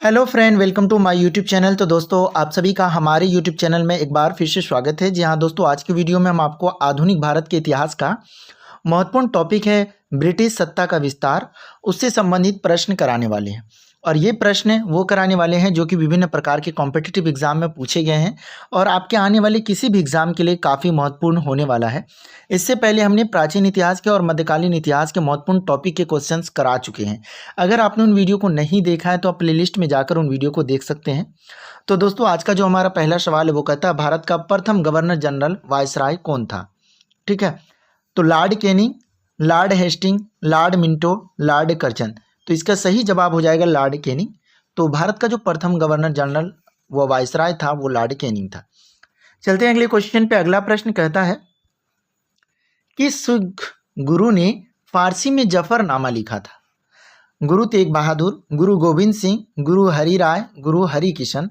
Hello friend, welcome to my YouTube channel. तो दोस्तों, आप सभी का हमारे यूट्यूब चैनल में एक बार फिर से स्वागत है। जी हाँ दोस्तों, आज की वीडियो में हम आपको आधुनिक भारत के इतिहास का महत्वपूर्ण टॉपिक है ब्रिटिश सत्ता का विस्तार, उससे संबंधित प्रश्न कराने वाले हैं। और ये प्रश्न वो कराने वाले हैं जो कि विभिन्न प्रकार के कॉम्पिटिटिव एग्जाम में पूछे गए हैं और आपके आने वाले किसी भी एग्जाम के लिए काफ़ी महत्वपूर्ण होने वाला है। इससे पहले हमने प्राचीन इतिहास के और मध्यकालीन इतिहास के महत्वपूर्ण टॉपिक के क्वेश्चंस करा चुके हैं। अगर आपने उन वीडियो को नहीं देखा है तो आप प्लेलिस्ट में जाकर उन वीडियो को देख सकते हैं। तो दोस्तों, आज का जो हमारा पहला सवाल है वो कहता है, भारत का प्रथम गवर्नर जनरल वायसराय कौन था? ठीक है, तो Lord Canning, Lord Hasting, Lord Minto, Lord Curzon. तो इसका सही जवाब हो जाएगा लॉर्ड कैनिंग। तो भारत का जो प्रथम गवर्नर जनरल वो वायसराय था वो लॉर्ड कैनिंग था। चलते हैं अगले क्वेश्चन पे। अगला प्रश्न कहता है, किस गुरु ने फारसी में जफरनामा लिखा था? गुरु तेग बहादुर, गुरु गोविंद सिंह, गुरु हरि राय, गुरु हरि किशन।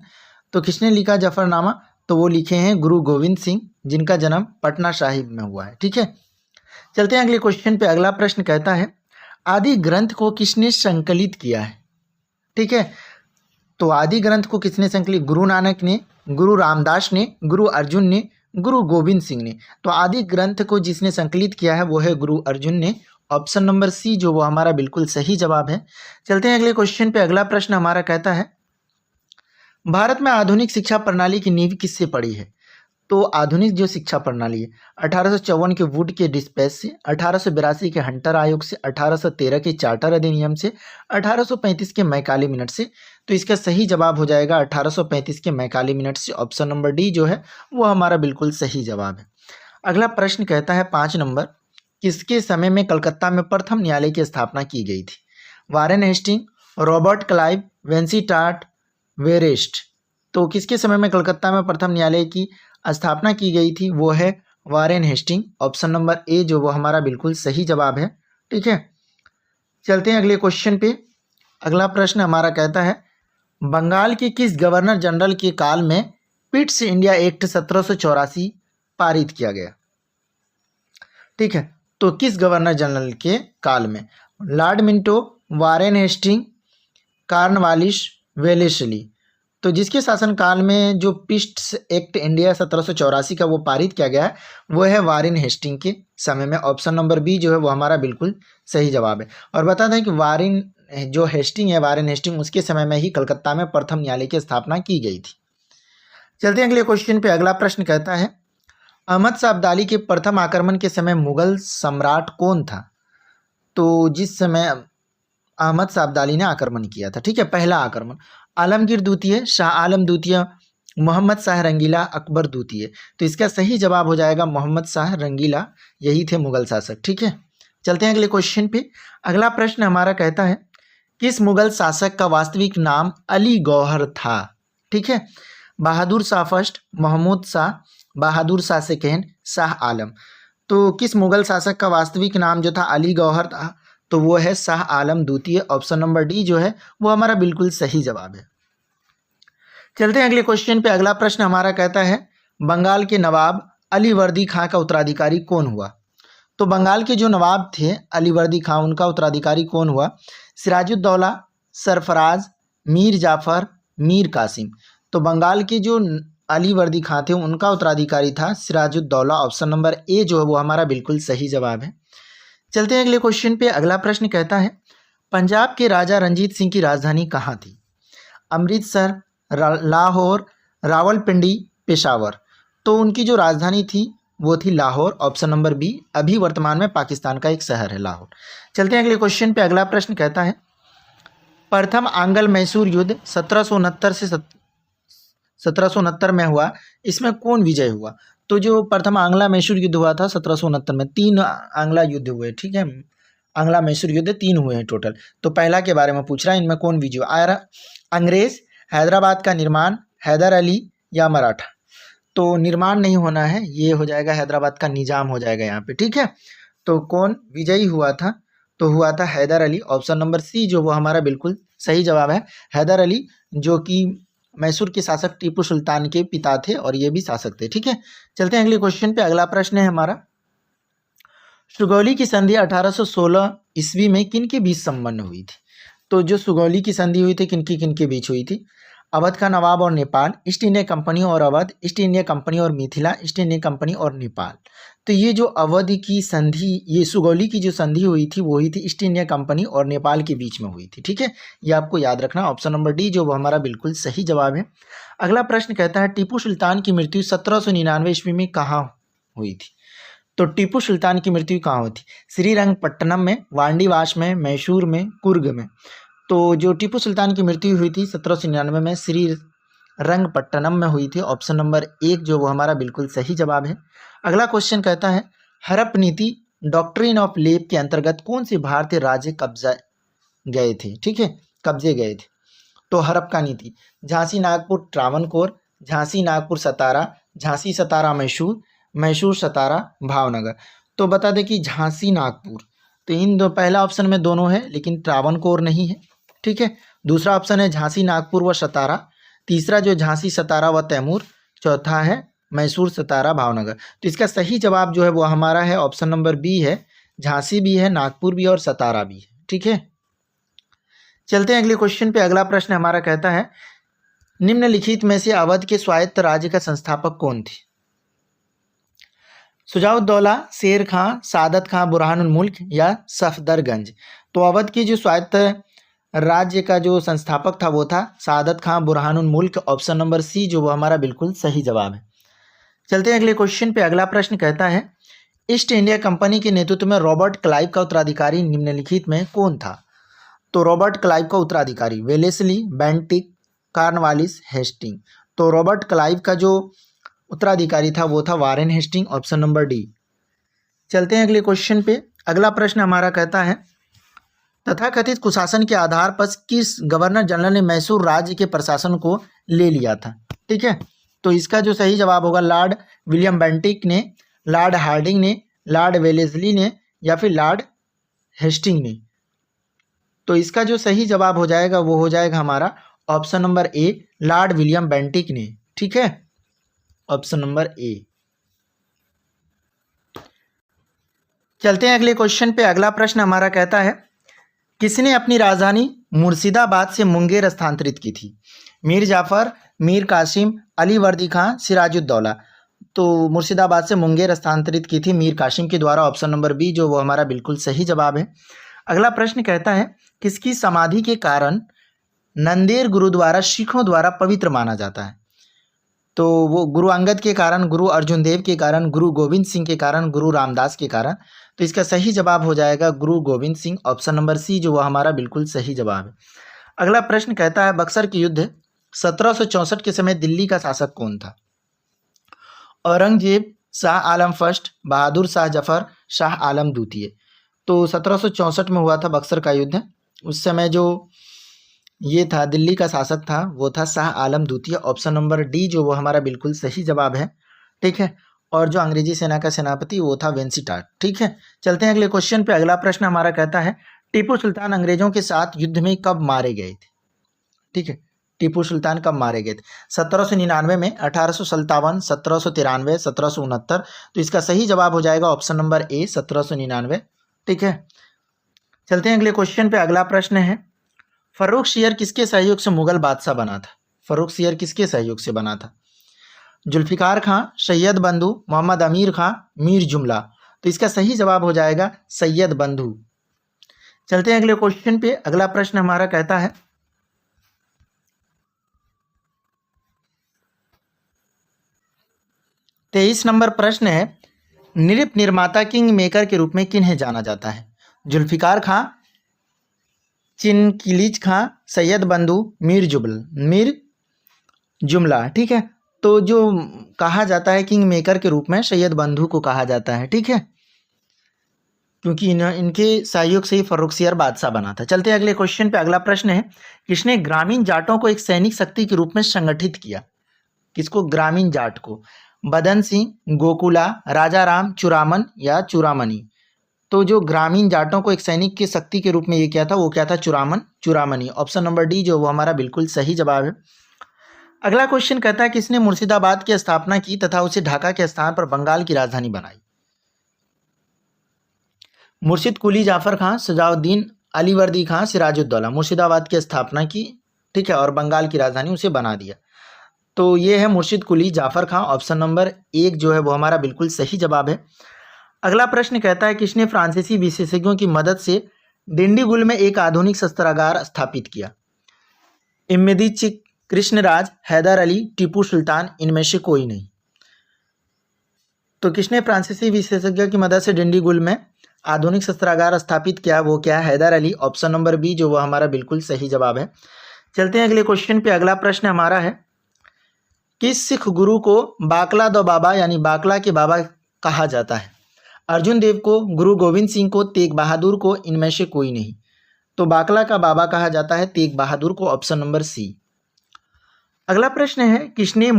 तो किसने लिखा जफरनामा? तो वो लिखे हैं गुरु गोविंद सिंह, जिनका जन्म पटना साहिब में हुआ है। ठीक है, चलते हैं अगले क्वेश्चन पे। अगला प्रश्न कहता है, आदि ग्रंथ को किसने संकलित किया है? ठीक है, तो आदि ग्रंथ को किसने संकलित? गुरु नानक ने, गुरु रामदास ने, गुरु अर्जुन ने, गुरु गोविंद सिंह ने। तो आदि ग्रंथ को जिसने संकलित किया है वो है गुरु अर्जुन ने। ऑप्शन नंबर सी जो वो हमारा बिल्कुल सही जवाब है। चलते हैं अगले क्वेश्चन पे। अगला प्रश्न हमारा कहता है, भारत में आधुनिक शिक्षा प्रणाली की नींव किससे पड़ी है? तो आधुनिक जो शिक्षा प्रणाली है 1854 के वुड के डिस्पैच से, 1882 के हंटर आयोग से, 1813 के चार्टर अधिनियम से, 1835 के मैकाले मिनट से। तो इसका सही जवाब हो जाएगा 1835 के मैकाले मिनट से। ऑप्शन नंबर डी जो है वो हमारा बिल्कुल सही जवाब है। अगला प्रश्न कहता है 5 नंबर, किसके समय में कलकत्ता में प्रथम न्यायालय की स्थापना की गई थी? Warren Hasting, Robert Clive, Vansittart, Verelst. तो किसके समय में कलकत्ता में प्रथम न्यायालय की स्थापना की गई थी? वो है Warren Hasting. Option number A जो वो हमारा बिल्कुल सही जवाब है। ठीक है, चलते हैं अगले क्वेश्चन पे। अगला प्रश्न हमारा कहता है, बंगाल के किस गवर्नर जनरल के काल में पिट्स इंडिया एक्ट 1784 पारित किया गया? ठीक है, तो किस गवर्नर जनरल के काल में? Lord Minto, Warren Hasting, Cornwallis, Wellesley. तो जिसके शासनकाल में जो पिट्स एक्ट इंडिया 1784 का वो पारित किया गया है वो है वारेन हेस्टिंग के समय में। ऑप्शन नंबर बी जो है वो हमारा बिल्कुल सही जवाब है। और बता दें कि वारेन जो हेस्टिंग है, वारेन हेस्टिंग, उसके समय में ही कलकत्ता में प्रथम न्यायालय की स्थापना की गई थी। चलते हैं अगले क्वेश्चन पे। अगला प्रश्न कहता है, अहमद शाह अब्दाली के प्रथम आक्रमण के समय मुगल सम्राट कौन था? तो जिस समय अहमद शाह अब्दाली ने आक्रमण किया था, ठीक है, पहला आक्रमण, आलमगीर द्वितीय, शाह आलम द्वितीय, मोहम्मद शाह रंगीला, अकबर द्वितीय। तो इसका सही जवाब हो जाएगा मोहम्मद शाह रंगीला, यही थे मुगल शासक। ठीक है, चलते हैं अगले क्वेश्चन पे। अगला प्रश्न हमारा कहता है, किस मुगल शासक का वास्तविक नाम अली गौहर था? ठीक है, बहादुर शाह फर्स्ट, महमूद शाह, बहादुर शाह सेकेंड, शाह आलम। तो किस मुगल शासक का वास्तविक नाम जो था अली गौहर था? तो वो है शाह आलम द्वितीय। ऑप्शन नंबर डी जो है वो हमारा बिल्कुल सही जवाब है। चलते हैं अगले क्वेश्चन पे। अगला प्रश्न हमारा कहता है, बंगाल के नवाब अलीवर्दी खां का उत्तराधिकारी कौन हुआ? तो बंगाल के जो नवाब थे अलीवर्दी खां, उनका उत्तराधिकारी कौन हुआ? सिराजुद्दौला, सरफराज, मीर जाफर, मीर कासिम। तो बंगाल के जो अलीवर्दी खां थे उनका उत्तराधिकारी था सिराजुद्दौला। ऑप्शन नंबर ए जो है वो हमारा बिल्कुल सही जवाब है। चलते हैं अगले क्वेश्चन पे। अगला प्रश्न कहता है, पंजाब के राजा रंजीत सिंह की राजधानी कहाँ थी? अमृतसर, लाहौर, रावलपिंडी, पेशावर। तो उनकी जो राजधानी थी वो थी लाहौर। ऑप्शन नंबर बी, अभी वर्तमान में पाकिस्तान का एक शहर है लाहौर। चलते हैं अगले क्वेश्चन पे। अगला प्रश्न कहता है, प्रथम आंग्ल मैसूर युद्ध 1769 से 1769 में हुआ, इसमें कौन विजय हुआ? तो जो प्रथम आंग्ला मैसूर युद्ध हुआ था 1769 में, 3 आंग्ला युद्ध हुए। ठीक है, आंग्ला मैसूर युद्ध 3 हुए हैं टोटल। तो पहला के बारे में पूछ रहा है, इनमें कौन विजय हुआ? अंग्रेज, हैदराबाद का निर्माण, हैदर अली या मराठा। तो निर्माण नहीं होना है, ये हो जाएगा हैदराबाद का निजाम हो जाएगा यहाँ पे। ठीक है, तो कौन विजयी हुआ था? तो हुआ था Haidar Ali. Option number C जो वो हमारा बिल्कुल सही जवाब है, हैदर अली, जो कि मैसूर के शासक टीपू सुल्तान के पिता थे और ये भी शासक थे। ठीक है, चलते हैं अगले क्वेश्चन पे। अगला प्रश्न है हमारा, सुगौली की संधि 1816 ईस्वी में किन के बीच संपन्न हुई थी? तो जो सुगौली की संधि हुई थी किनके बीच हुई थी? अवध का नवाब और नेपाल, ईस्ट इंडिया कंपनी और अवध, ईस्ट इंडिया कंपनी और मिथिला, ईस्ट इंडिया कंपनी और नेपाल। तो ये जो अवध की संधि, ये सुगौली की जो संधि हुई थी वो हुई थी ईस्ट इंडिया कंपनी और नेपाल के बीच में हुई थी। ठीक है, ये आपको याद रखना। ऑप्शन नंबर डी जो वो हमारा बिल्कुल सही जवाब है। अगला प्रश्न कहता है टीपू सुल्तान की मृत्यु 1799 ईस्वी में कहाँ हुई थी? तो टीपू सुल्तान की मृत्यु कहाँ हुई थी? श्रीरंगपट्टनम में, वांडीवास में, मैसूर में, कुर्ग में। तो जो टीपू सुल्तान की मृत्यु हुई थी 1799 में श्रीरंगपट्टनम में हुई थी। ऑप्शन नंबर एक जो वो हमारा बिल्कुल सही जवाब है। अगला क्वेश्चन कहता है हड़प नीति डॉक्ट्रिन ऑफ लेप के अंतर्गत कौन से भारतीय राज्य कब्जा गए थे? ठीक है, कब्जे गए थे। तो हड़प्पा नीति झांसी नागपुर त्रावणकोर, झांसी नागपुर सतारा, झांसी सतारा मैसूर, मैसूर सतारा भावनगर। तो बता दें कि झांसी नागपुर, तो इन दो, पहला ऑप्शन में दोनों है लेकिन त्रावणकोर नहीं है। ठीक है, दूसरा ऑप्शन है झांसी नागपुर व सतारा, तीसरा जो झांसी सतारा व तैमूर, चौथा है मैसूर सतारा भावनगर। तो इसका सही जवाब जो है वो हमारा है ऑप्शन नंबर बी है, झांसी भी है, नागपुर भी है और सतारा भी है। ठीक है, चलते हैं अगले क्वेश्चन पे। अगला प्रश्न हमारा कहता है निम्नलिखित में से अवध के स्वायत्त राज्य का संस्थापक कौन थे? सुजाउद्दौला, शेर खां, सादत खां, बुरहानुल मुल्क या सफदरगंज। तो अवध की जो स्वायत्त राज्य का जो संस्थापक था वो था सादत खां बुरहानुल मुल्क। ऑप्शन नंबर सी जो वो हमारा बिल्कुल सही जवाब है। चलते हैं अगले क्वेश्चन पे। अगला प्रश्न कहता है ईस्ट इंडिया कंपनी के नेतृत्व में रॉबर्ट क्लाइव का उत्तराधिकारी निम्नलिखित में कौन था? तो रॉबर्ट क्लाइव का उत्तराधिकारी वेलेस्ली, बेंटिक, कॉर्नवालिस, हेस्टिंग। तो रॉबर्ट क्लाइव का जो उत्तराधिकारी था वो था Warren Hasting. Option number D. चलते हैं अगले क्वेश्चन पे। अगला प्रश्न हमारा कहता है तथाकथित कुशासन के आधार पर किस गवर्नर जनरल ने मैसूर राज्य के प्रशासन को ले लिया था? ठीक है, तो इसका जो सही जवाब होगा लॉर्ड विलियम बेंटिक ने, लॉर्ड हार्डिंग ने, लॉर्ड वेलेस्ली ने या फिर लॉर्ड हेस्टिंग ने। तो इसका जो सही जवाब हो जाएगा वो हो जाएगा हमारा ऑप्शन नंबर ए, लॉर्ड विलियम बेंटिक ने। ठीक है, ऑप्शन नंबर ए। चलते हैं अगले क्वेश्चन पे। अगला प्रश्न हमारा कहता है किसने अपनी राजधानी मुर्शिदाबाद से मुंगेर स्थानांतरित की थी? मीर जाफर, मीर कासिम, अली वर्दी खां, सिराजुद्दौला। तो मुर्शिदाबाद से मुंगेर स्थानांतरित की थी मीर कासिम के द्वारा। ऑप्शन नंबर बी जो वो हमारा बिल्कुल सही जवाब है। अगला प्रश्न कहता है किसकी समाधि के कारण नंदेड़ गुरुद्वारा सिखों द्वारा पवित्र माना जाता है? तो वो गुरु अंगद के कारण, गुरु अर्जुन देव के कारण, गुरु गोविंद सिंह के कारण, गुरु रामदास के कारण। तो इसका सही जवाब हो जाएगा Guru Gobind Singh. Option number C जो वह हमारा बिल्कुल सही जवाब है। अगला प्रश्न कहता है बक्सर के युद्ध 1764 के समय दिल्ली का शासक कौन था? औरंगजेब, शाह आलम फर्स्ट, बहादुर शाह जफर, शाह आलम द्वितीय। तो 1764 में हुआ था बक्सर का युद्ध। उस समय जो ये था दिल्ली का शासक था वो था शाह आलम द्वितीय। ऑप्शन नंबर डी जो वो हमारा बिल्कुल सही जवाब है। ठीक है, और जो अंग्रेजी सेना का सेनापति वो था वेंसीटाट। ठीक है, चलते हैं अगले क्वेश्चन पे। अगला प्रश्न हमारा कहता है टीपू सुल्तान अंग्रेजों के साथ युद्ध में कब मारे गए थे? ठीक है, टीपू सुल्तान कब मारे गए थे? 1799 में, 1857, 1793, 1769। तो इसका सही जवाब हो जाएगा ऑप्शन नंबर ए 1799। ठीक है, चलते हैं अगले क्वेश्चन पे। अगला प्रश्न है फर्रुख सियर किसके सहयोग से मुगल बादशाह बना था? फर्रुख सियर किसके सहयोग से बना था? जुल्फिकार खां, सैयद बंधु, मोहम्मद अमीर खां, मीर जुमला। तो इसका सही जवाब हो जाएगा सैयद बंधु। चलते हैं अगले क्वेश्चन पे। अगला प्रश्न हमारा कहता है 23 नंबर प्रश्न है नृत्य निर्माता किंग मेकर के रूप में किन्हें जाना जाता है? जुल्फिकार खां, चिनकिलीज खां, सैयद बंधु, मीर जुमला। ठीक है, तो जो कहा जाता है किंग मेकर के रूप में सैयद बंधु को कहा जाता है। ठीक है, क्योंकि इनके सहयोग से ही फर्रुख सियर बादशाह बना था। चलते हैं अगले क्वेश्चन पे। अगला प्रश्न है किसने ग्रामीण जाटों को एक सैनिक शक्ति के रूप में संगठित किया? किसको? ग्रामीण जाट को। बदन सिंह, गोकुला, राजा राम, चुरामन या चुरामनी। तो जो ग्रामीण जाटों को एक सैनिक की शक्ति के रूप में ये किया था वो क्या था? चुरामनी। ऑप्शन नंबर डी जो वो हमारा बिल्कुल सही जवाब है। अगला क्वेश्चन कहता है किसने मुर्शिदाबाद की स्थापना की तथा उसे ढाका के स्थान पर बंगाल की राजधानी बनाई? मुर्शिद कुली जाफर खां, सजाउद्दीन अलीवर्दी खां सिराजुद्दौला, मुर्शिदाबाद की स्थापना की, ठीक है, और बंगाल की राजधानी उसे बना दिया। तो ये है मुर्शिद कुली जाफर खां। ऑप्शन नंबर 1 जो है वो हमारा बिल्कुल सही जवाब है। अगला प्रश्न कहता है किसने फ्रांसीसी विशेषज्ञों की मदद से डिंडीगुल में एक आधुनिक शस्त्रागार स्थापित किया? इम्मेदीची, कृष्णराज, हैदर अली, टीपू सुल्तान, इनमें से कोई नहीं। तो किसने फ्रांसीसी विशेषज्ञ की मदद से डिंडीगुल में आधुनिक शस्त्रागार स्थापित किया? वो क्या है? Haidar Ali. Option number B जो वो हमारा बिल्कुल सही जवाब है। चलते हैं अगले क्वेश्चन पे। अगला प्रश्न हमारा है किस सिख गुरु को बाकला दो बाबा यानी बाकला के बाबा कहा जाता है? अर्जुन देव को, गुरु गोविंद सिंह को, तेग बहादुर को, इनमें से कोई नहीं। तो बाकला का बाबा कहा जाता है तेग बहादुर को। Option number C. अगला प्रश्न है किसने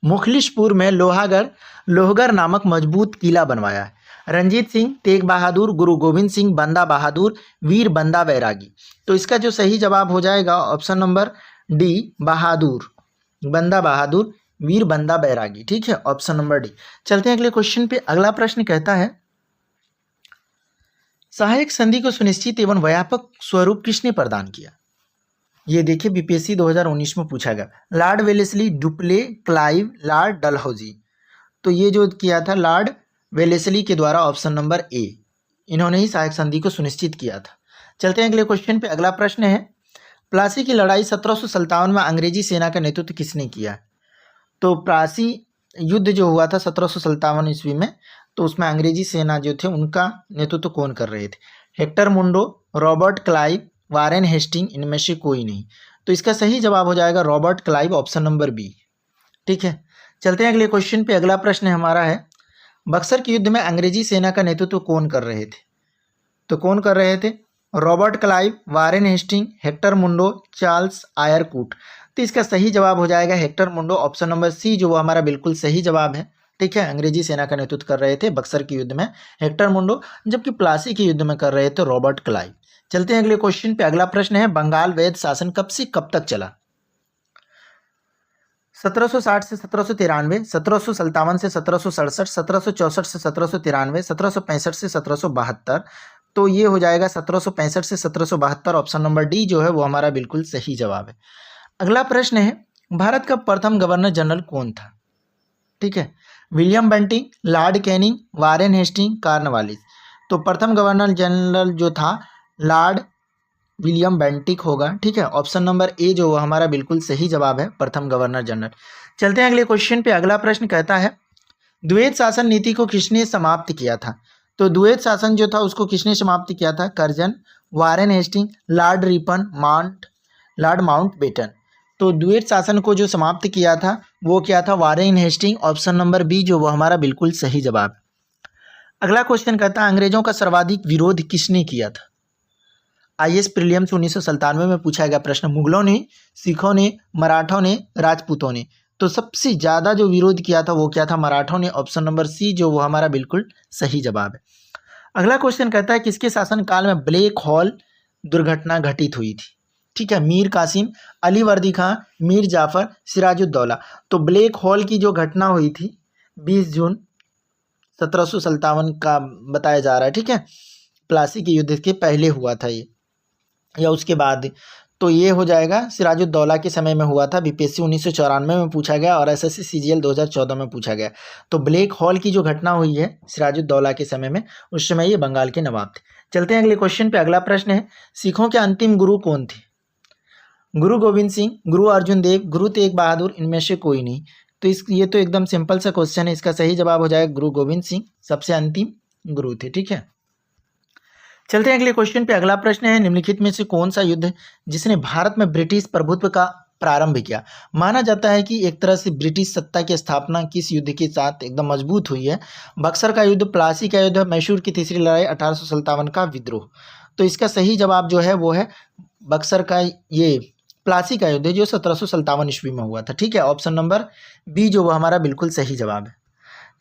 मुखलिसपुर में लोहगढ़ नामक मजबूत किला बनवाया है? रंजीत सिंह, तेग बहादुर, गुरु गोविंद सिंह, बंदा बहादुर, वीर बंदा बैरागी। तो इसका जो सही जवाब हो जाएगा ऑप्शन नंबर डी, बहादुर, बंदा बहादुर, वीर बंदा बैरागी। ठीक है, ऑप्शन नंबर डी। चलते हैं अगले क्वेश्चन पे। अगला प्रश्न कहता है सहायक संधि को सुनिश्चित एवं व्यापक स्वरूप किसने प्रदान किया? ये देखिए बीपीएससी 2019 में पूछा गया। Lord Wellesley, Dupleix, Clive, Lord Dalhousie. तो ये जो किया था लॉर्ड वेलेस्ली के द्वारा। ऑप्शन नंबर ए, इन्होंने ही सहायक संधि को सुनिश्चित किया था। चलते हैं अगले क्वेश्चन पे। अगला प्रश्न है प्लासी की लड़ाई 1757 में अंग्रेजी सेना का नेतृत्व किसने किया? तो प्लासी युद्ध जो हुआ था 1757 ईस्वी में, तो उसमें अंग्रेजी सेना जो थे उनका नेतृत्व कौन कर रहे थे? Hector Munro, Robert Clive, Warren Hasting, इनमें से कोई नहीं। तो इसका सही जवाब हो जाएगा Robert Clive. Option number B. ठीक है, चलते हैं अगले क्वेश्चन पे। अगला प्रश्न हमारा है बक्सर के युद्ध में अंग्रेजी सेना का नेतृत्व कौन कर रहे थे? तो कौन कर रहे थे? Robert Clive, Warren Hasting, Hector Munro, Charles Eyre Coote. तो इसका सही जवाब हो जाएगा Hector Munro. Option number C जो वो हमारा बिल्कुल सही जवाब है। ठीक है, अंग्रेजी सेना का नेतृत्व कर रहे थे बक्सर के युद्ध में हेक्टर मुंडो, जबकि प्लासी के युद्ध में कर रहे थे रॉबर्ट क्लाइव। चलते हैं अगले क्वेश्चन पे। अगला प्रश्न है बंगाल वैध शासन कब से कब तक चला? 1760 से 1793, 1757 से 1767, 1764 से 1793, 1765 से 1772। तो ये हो जाएगा 1765 से 1772। ऑप्शन नंबर डी जो है वो हमारा बिल्कुल सही जवाब है। अगला प्रश्न है भारत का प्रथम गवर्नर जनरल कौन था? ठीक है, William Bentinck, Lord Canning, Warren Hasting, Cornwallis. तो प्रथम गवर्नर जनरल जो था लॉर्ड विलियम बेंटिक होगा। ठीक है, ऑप्शन नंबर ए जो हमारा बिल्कुल सही जवाब है, प्रथम गवर्नर जनरल। चलते हैं अगले क्वेश्चन पे। अगला प्रश्न कहता है द्वैत शासन नीति को किसने समाप्त किया था? तो द्वैत शासन जो था उसको किसने समाप्त किया था? Curzon, Warren Hasting, Lord Ripon, Lord Mountbatten. तो द्वैत शासन को जो समाप्त किया था वो क्या था? Warren Hasting. Option number B जो वो हमारा बिल्कुल सही जवाब। अगला क्वेश्चन कहता है अंग्रेजों का सर्वाधिक विरोध किसने किया था? आईएएस प्रीलिम्स 1997 में पूछा गया प्रश्न। मुगलों ने, सिखों ने, मराठों ने, राजपूतों ने। तो सबसे ज़्यादा जो विरोध किया था वो क्या था? मराठों ने। ऑप्शन नंबर सी जो वो हमारा बिल्कुल सही जवाब है। अगला क्वेश्चन कहता है किसके शासनकाल में ब्लैक होल दुर्घटना घटित हुई थी? ठीक है, मीर कासिम, अली वर्दी खां, मीर जाफर, सिराजुद्दौला। तो ब्लैक होल की जो घटना हुई थी 20 जून 1757 का बताया जा रहा है। ठीक है, प्लासी के युद्ध के पहले हुआ था ये या उसके बाद। तो ये हो जाएगा सिराजुद्दौला के समय में हुआ था। बीपीएससी 1994 में पूछा गया और एसएससी सीजीएल 2014 में पूछा गया। तो ब्लैक होल की जो घटना हुई है सिराजुद्दौला के समय में, उस समय ये बंगाल के नवाब थे। चलते हैं अगले क्वेश्चन पे। अगला प्रश्न है सिखों के अंतिम गुरु कौन थे? गुरु गोविंद सिंह, गुरु अर्जुन देव, गुरु तेग बहादुर, इनमें से कोई नहीं। तो ये तो एकदम सिंपल सा क्वेश्चन है। इसका सही जवाब हो जाएगा गुरु गोविंद सिंह सबसे अंतिम गुरु थे। ठीक है, चलते हैं अगले क्वेश्चन पे। अगला प्रश्न है निम्नलिखित में से कौन सा युद्ध जिसने भारत में ब्रिटिश प्रभुत्व का प्रारंभ किया? माना जाता है कि एक तरह से ब्रिटिश सत्ता की स्थापना किस युद्ध के साथ एकदम मजबूत हुई है? बक्सर का युद्ध, प्लासी का युद्ध, मैसूर की तीसरी लड़ाई, 1857 का विद्रोह। तो इसका सही जवाब जो है वो है बक्सर का ये प्लासी का युद्ध जो 1757 ईस्वी में हुआ था। ठीक है, ऑप्शन नंबर बी जो वो हमारा बिल्कुल सही जवाब है।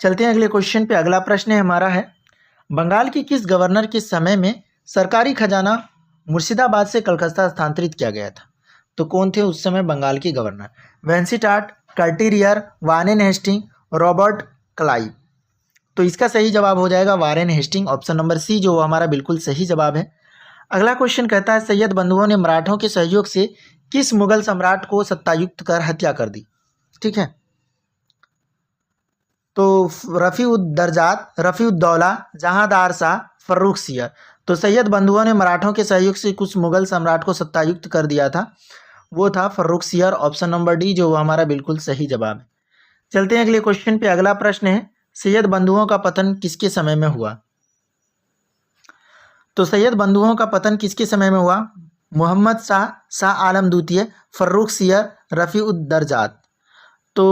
चलते हैं अगले क्वेश्चन पे। अगला प्रश्न है हमारा है बंगाल के किस गवर्नर के समय में सरकारी खजाना मुर्शिदाबाद से कलकत्ता स्थानांतरित किया गया था? तो कौन थे उस समय बंगाल के governor? Vansittart, Cartier, Warren Hasting, Robert Clive. तो इसका सही जवाब हो जाएगा Warren Hasting. Option number C जो हमारा बिल्कुल सही जवाब है। अगला क्वेश्चन कहता है सैयद बंधुओं ने मराठों के सहयोग से किस मुगल सम्राट को सत्तायुक्त कर हत्या कर दी। ठीक है, तो रफ़ीउद्दर्जात, रफ़ीउद्दौला, जहांदार शाह, फर्रुखसियर। तो सैयद बंधुओं ने मराठों के सहयोग से कुछ मुगल सम्राट को सत्तायुक्त कर दिया था, वो था फर्रुखसियर। ऑप्शन नंबर डी जो हमारा बिल्कुल सही जवाब है। चलते हैं अगले क्वेश्चन पे। अगला प्रश्न है सैयद बंधुओं का पतन किसके समय में हुआ। तो सैयद बंधुओं का पतन किसके समय में हुआ। मोहम्मद शाह, शाह आलम द्वितीय, फर्रुखसियर, रफ़ीउद्दर्जात। तो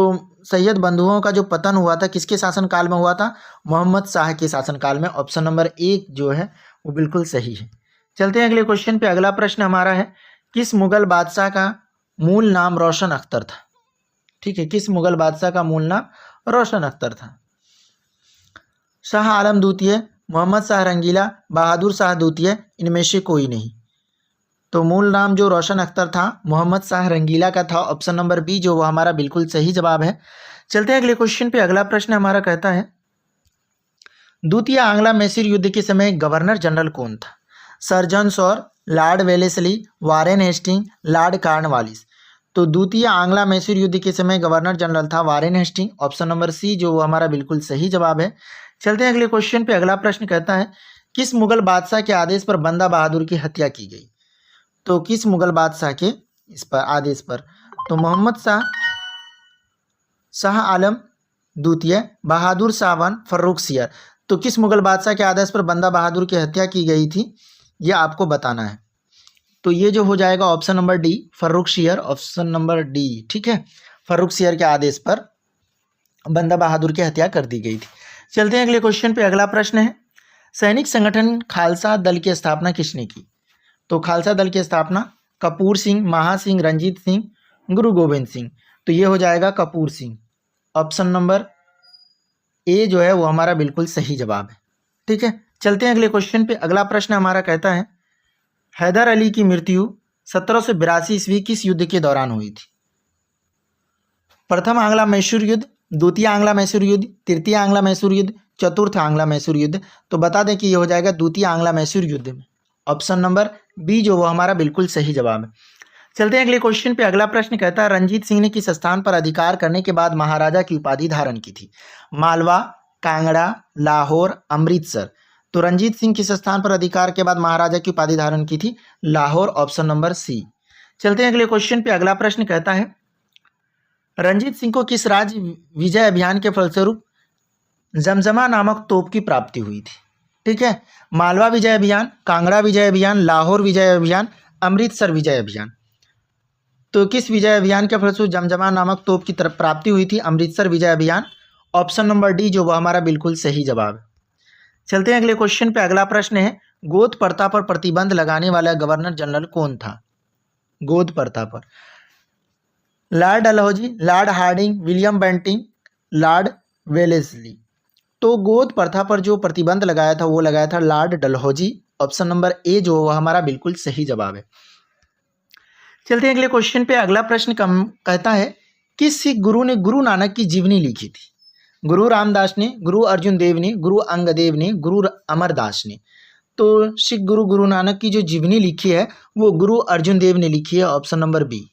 सैयद बंधुओं का जो पतन हुआ था किसके शासनकाल में हुआ था। मोहम्मद शाह के शासनकाल में। ऑप्शन नंबर एक जो है वो बिल्कुल सही है। चलते हैं अगले क्वेश्चन पे। अगला प्रश्न हमारा है किस मुगल बादशाह का मूल नाम रोशन अख्तर था। ठीक है, किस मुगल बादशाह का मूल नाम रोशन अख्तर था। शाह आलम द्वितीय, मोहम्मद शाह रंगीला, बहादुर शाह द्वितीय, इनमें से कोई नहीं। तो मूल नाम जो रोशन अख्तर था मोहम्मद शाह रंगीला का था। ऑप्शन नंबर बी जो वो हमारा बिल्कुल सही जवाब है। चलते हैं अगले क्वेश्चन पे। अगला प्रश्न हमारा कहता है द्वितीय आंग्ला मैसूर युद्ध के समय गवर्नर जनरल कौन था। Sir John Shore, Lord Wellesley, Warren Hasting, Lord Cornwallis. तो द्वितीय आंग्ला मैसूर युद्ध के समय गवर्नर जनरल था Warren Hasting. Option number C जो वो हमारा बिल्कुल सही जवाब है। चलते हैं अगले क्वेश्चन पे। अगला प्रश्न कहता है किस मुगल बादशाह के आदेश पर बंदा बहादुर की हत्या की गई। तो किस मुगल बादशाह के इस पर आदेश पर। तो मोहम्मद शाह, शाह आलम द्वितीय, बहादुर शाह वन, फर्रुखसियर। तो किस मुगल बादशाह के आदेश पर बंदा बहादुर की हत्या की गई थी ये आपको बताना है। तो ये जो हो जाएगा option number D Farrukhsiyar. Option number D ठीक है, फर्रुखसियर के आदेश पर बंदा बहादुर की हत्या कर दी गई थी। चलते हैं अगले क्वेश्चन पे। अगला प्रश्न है सैनिक संगठन खालसा दल की स्थापना किसने की। तो खालसा दल की स्थापना कपूर सिंह, महा सिंह, रंजीत सिंह, गुरु गोविंद सिंह। तो ये हो जाएगा Kapoor Singh. Option number A जो है वो हमारा बिल्कुल सही जवाब है। ठीक है, चलते हैं अगले क्वेश्चन पे। अगला प्रश्न हमारा कहता है हैदर अली की मृत्यु 1782 ईस्वी किस युद्ध के दौरान हुई थी। प्रथम आंग्ला मैसूर युद्ध, द्वितीय आंग्ला मैसूर युद्ध, तृतीय आंग्ला मैसूर युद्ध, चतुर्थ आंग्ला मैसूर युद्ध। तो बता दें कि ये हो जाएगा द्वितीय आंग्ला मैसूर युद्ध में। ऑप्शन नंबर बी जो वो हमारा बिल्कुल सही जवाब है। चलते हैं अगले क्वेश्चन पे। अगला प्रश्न कहता है रंजीत सिंह ने किस स्थान पर अधिकार करने के बाद महाराजा की उपाधि धारण की थी। मालवा, कांगड़ा, लाहौर, अमृतसर। तो रंजीत सिंह किस स्थान पर अधिकार के बाद महाराजा की उपाधि धारण की थी। लाहौर। Option number C. चलते हैं अगले क्वेश्चन पे। अगला प्रश्न कहता है रंजीत सिंह को किस राज्य विजय अभियान के फलस्वरूप जमजमा नामक तोप की प्राप्ति हुई थी। ठीक है, मालवा विजय अभियान, कांगड़ा विजय अभियान, लाहौर विजय अभियान, अमृतसर विजय अभियान। तो किस विजय अभियान के फलस्वरूप जमजमा नामक तोप की तरफ प्राप्ति हुई थी। अमृतसर विजय अभियान। ऑप्शन नंबर डी जो वो हमारा बिल्कुल सही जवाब है। चलते हैं अगले क्वेश्चन पे। अगला प्रश्न है गोद प्रथा पर प्रतिबंध लगाने वाला गवर्नर जनरल कौन था। गोद प्रथा पर Lord Dalhousie, Lord Hardinge, William Bentinck, Lord Wellesley. तो गोद प्रथा पर जो प्रतिबंध लगाया था वो लगाया था Lord Dalhousie. Option number A जो वो हमारा बिल्कुल सही जवाब है। चलते हैं अगले क्वेश्चन पे। अगला प्रश्न कहता है किस सिख गुरु ने गुरु नानक की जीवनी लिखी थी। गुरु रामदास ने, गुरु अर्जुन देव ने, गुरु अंगदेव ने, गुरु अमरदास ने। तो सिख गुरु गुरु नानक की जो जीवनी लिखी है वो गुरु अर्जुन देव ने लिखी है। Option number B.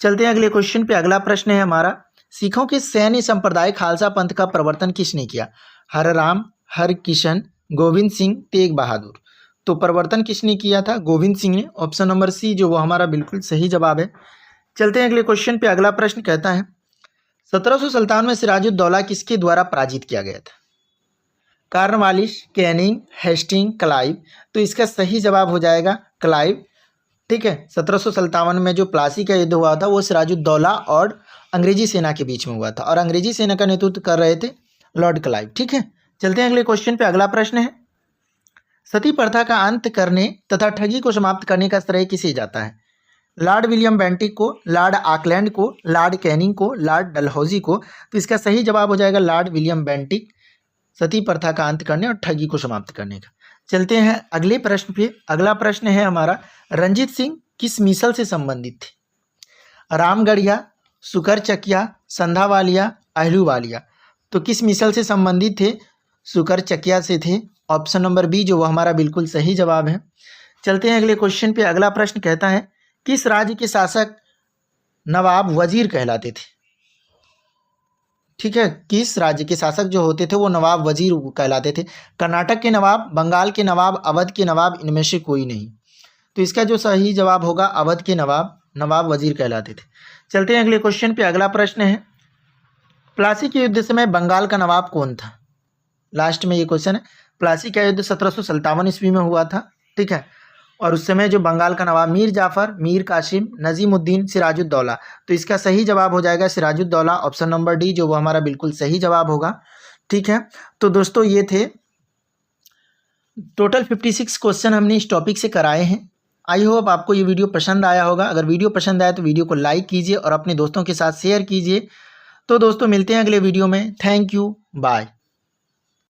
चलते हैं अगले क्वेश्चन पे। अगला प्रश्न है हमारा सिखों के सैन्य संप्रदाय खालसा पंथ का प्रवर्तन किसने किया। हरराम, हरकिशन, गोविंद सिंह, तेग बहादुर। तो प्रवर्तन किसने किया था। गोविंद सिंह ने। ऑप्शन नंबर सी जो वो हमारा बिल्कुल सही जवाब है। चलते हैं अगले क्वेश्चन पे। अगला प्रश्न कहता है 1757 में सिराजुद्दौला किसके द्वारा पराजित किया गया था। Cornwallis, Canning, Hasting, Clive. तो इसका सही जवाब हो जाएगा क्लाइव। ठीक है, 1757 में जो प्लासी का युद्ध हुआ था वो सिराजुद्दौला और अंग्रेजी सेना के बीच में हुआ था और अंग्रेजी सेना का नेतृत्व कर रहे थे लॉर्ड क्लाइव। ठीक है, चलते हैं अगले क्वेश्चन पे। अगला प्रश्न है सती प्रथा का अंत करने तथा ठगी को समाप्त करने का श्रेय किसे जाता है। लॉर्ड विलियम बेंटिक को, लॉर्ड ऑकलैंड को, लॉर्ड कैनिंग को, लॉर्ड डलहौजी को। तो इसका सही जवाब हो जाएगा लॉर्ड विलियम बेंटिक, सती प्रथा का अंत करने और ठगी को समाप्त करने का। चलते हैं अगले प्रश्न पे। अगला प्रश्न है हमारा रंजीत सिंह किस मिसल से संबंधित थे। रामगढ़िया, सुकर चकिया, संधावालिया, अहलूवालिया। तो किस मिसल से संबंधित थे। सुकर चकिया से थे। ऑप्शन नंबर बी जो वो हमारा बिल्कुल सही जवाब है। चलते हैं अगले क्वेश्चन पे। अगला प्रश्न कहता है किस राज्य के शासक नवाब वजीर कहलाते थे? ठीक है, किस राज्य के शासक जो होते थे वो नवाब वजीर कहलाते थे? कर्नाटक के नवाब, बंगाल के नवाब, अवध के नवाब, इनमें से कोई नहीं। तो इसका जो सही जवाब होगा अवध के नवाब, नवाब वजीर कहलाते थे। चलते हैं अगले क्वेश्चन पे। अगला प्रश्न है प्लासी के युद्ध समय बंगाल का नवाब कौन था? लास्ट में ये क्वेश्चन है। प्लासी का युद्ध 1757 ईस्वी में हुआ था, ठीक है। और उस समय जो बंगाल का नवाब मीर जाफर, मीर कासिम, नजीमुद्दीन, सिराजुद्दौला। तो इसका सही जवाब हो जाएगा सिराजुद्दौला, ऑप्शन नंबर डी, जो वो हमारा बिल्कुल सही जवाब होगा, ठीक है। तो दोस्तों ये थे टोटल 56 क्वेश्चन हमने इस टॉपिक से कराए हैं। आई होप आपको ये वीडियो पसंद आया होगा। अगर वीडियो पसंद आया तो वीडियो को लाइक कीजिए और अपने दोस्तों के साथ शेयर कीजिए। तो दोस्तों मिलते हैं अगले वीडियो में। Thank you, bye.